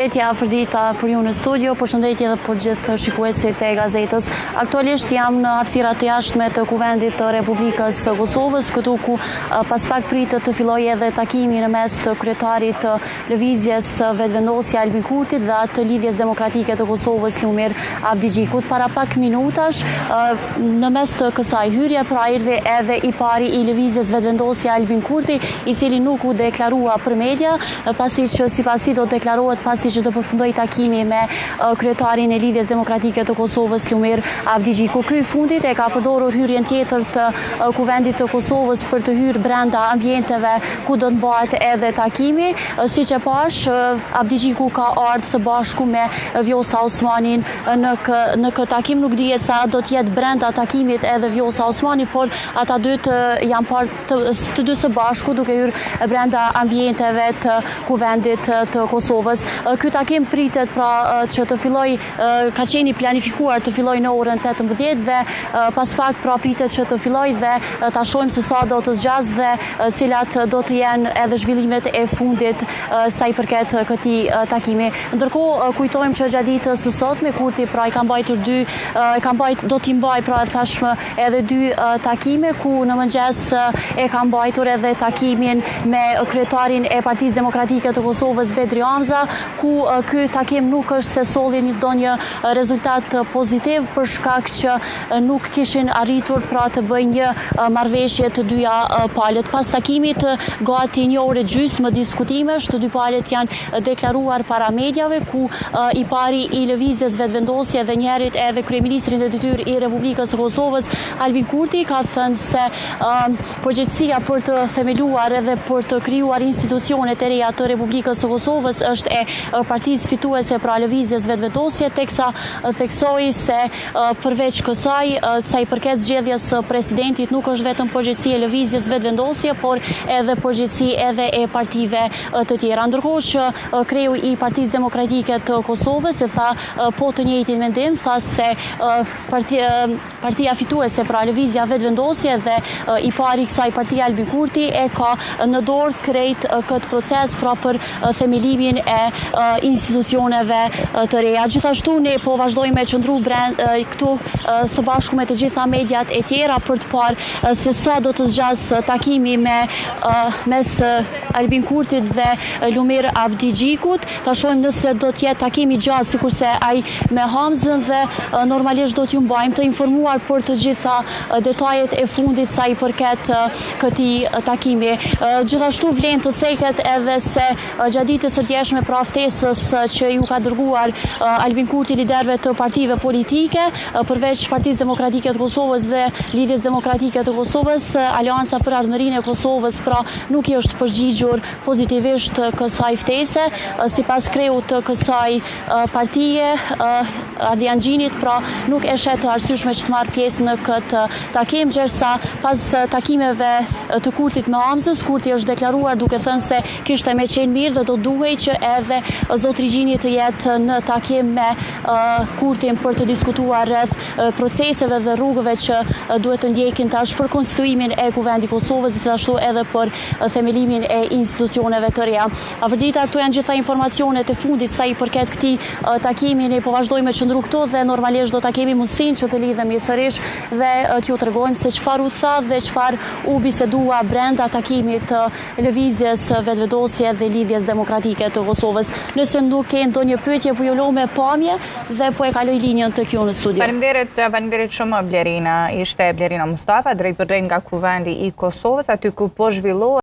Përshëndetje Afrodita për ju në studio, përshëndetje edhe për gjithë shikuesit e gazetës. Aktualisht jam në hapësirat të jashtme të Kuvendit të Republikës së Kosovës, këtu ku pas pak pritet të fillojë edhe takimi në mes të kryetarit të lëvizjes Vetëvendosja Albin Kurtit dhe atë lidhjes demokratike të Kosovës Lumir Abdigjikut. Para pak minutash, në mes të kësaj hyrje pra erdhi edhe i pari i lëvizjes Vetëvendosja Albin Kurti, i cili nuk u deklarua për media, pasi që sipas tij do deklarohet pasi që të përfundoi takimi me kryetarin e lidhjes demokratike të Kosovës Lumir Abdigjiku. Ky i fundit e ka përdorur hyrjen tjetër të Kuvendit të Kosovës për të hyrë brenda ambienteve ku do të bëhet edhe takimi. Siç e pash, Abdigjiku ka ardhur së bashku me Vjosa Osmanin në këtë takim. Nuk dihet sa do të jetë brenda takimit edhe Vjosa Osmani, por ata dy janë parë të dy së bashku duke hyrë brenda ambienteve të Kuvendit të Kosovës. Ky takim pritet pra që të filloj, ka qenë planifikuar të filloj në orën 18 dhe pas pak pra pritet që të filloj dhe ta shohim se sa do të zgjas dhe cilat do të jenë edhe zhvillimet e fundit sa i përket këtij takimi. Ndërkohë kujtojmë që gjatë ditës së sotme Kurti pra i ka mbajtur do t'i mbaj pra tashmë edhe dy takime, ku në mëngjes e ka mbajtur edhe takimin me kryetarin e Partisë Demokratike të Kosovës Bedri Amza, ku ky takim nuk është se solli ndonjë rezultat pozitiv për shkak që nuk kishin arritur pra të bëjnë një marrëveshje të dyja palët. Pas takimit gati një orë gjysmë diskutimesh, të dy palët janë deklaruar para mediave, ku i pari i lëvizjes Vetëvendosje dhe njëherët edhe kryeministri në detyrë i Republikës së Kosovës Albin Kurti ka thënë se përgjegjësia për të themeluar edhe për të krijuar institucionet e reja të Republikës së Kosovës është e partisë fituese pra lëvizjes Vetëvendosje, teksa theksoi se përveç kësaj, sa i përket zgjedhjes së presidentit, nuk është vetëm përgjegjësi e lëvizjes Vetëvendosje, por edhe përgjegjësi edhe e partive të tjera. Ndërkohë që kreu i Partisë Demokratike të Kosovës e tha po të njëjtin mendim, tha se partia fituese pra lëvizja Vetëvendosje dhe i pari kësaj partie Albin Kurti e ka në dorë krejt këtë proces pra për themelimin e institucioneve të reja. Gjithashtu ne po vazhdojmë të qëndru këtu së bashku me të gjitha mediat e tjera për të parë se sa do të zgjas takimi mes Albin Kurtit dhe Lumir Abdigjikut. Ta shohim nëse do të jetë takimi gjatë sikurse ai me Hamzën dhe normalisht do t'ju mbajmë të informuar për të gjitha detajet e fundit sa i përket këtij takimi. Gjithashtu vlen të ceket edhe se gjatë ditës së djeshme pra ftesës që ju ka dërguar Albin Kurti liderëve të partive politike, përveç Partisë Demokratike të Kosovës dhe Lidhjes Demokratike të Kosovës, Aleanca për Ardhmërinë e Kosovës pra nuk i është përgjigjur pozitivisht kësaj ftese. Sipas kreut të kësaj partie, Ardian Xhinit pra nuk e shet të arsyeshme që të marrë pjesë në këtë takim, ndërsa pas takimeve të Kurtit me Hamzës, Kurti është deklaruar duke thënë se kishte me qenë mirë dhe do duhej që edhe zotri Xhini të jetë në takim me Kurtin për të diskutuar rreth proceseve dhe rrugëve që duhet të ndjekin tash për konstituimin e Kuvendit Kosovës, gjithashtu edhe për themelimin e institucioneve të reja. Afrodita, këto janë gjitha informacionet e fundit sa i përket këtij takimi. Ne po vazhdojmë të qëndru këtu dhe normalisht do ta kemi mundësinë që të lidhemi sërish dhe t'ju tregojmë se çfarë u tha dhe çfarë u bisedua brenda takimit të lëvizjes Vetëvendosje dhe Lidhjes Demokratike të Kosovës. Nëse nuk ke ndonjë pyetje, po ju lëm me pamje dhe po e kaloj linjën tek ju në studio. Faleminderit shumë Blerina. Ishte Blerina Mustafa, drejt për drejt nga Kuvendi i Kosovës, aty ku po zhvillohet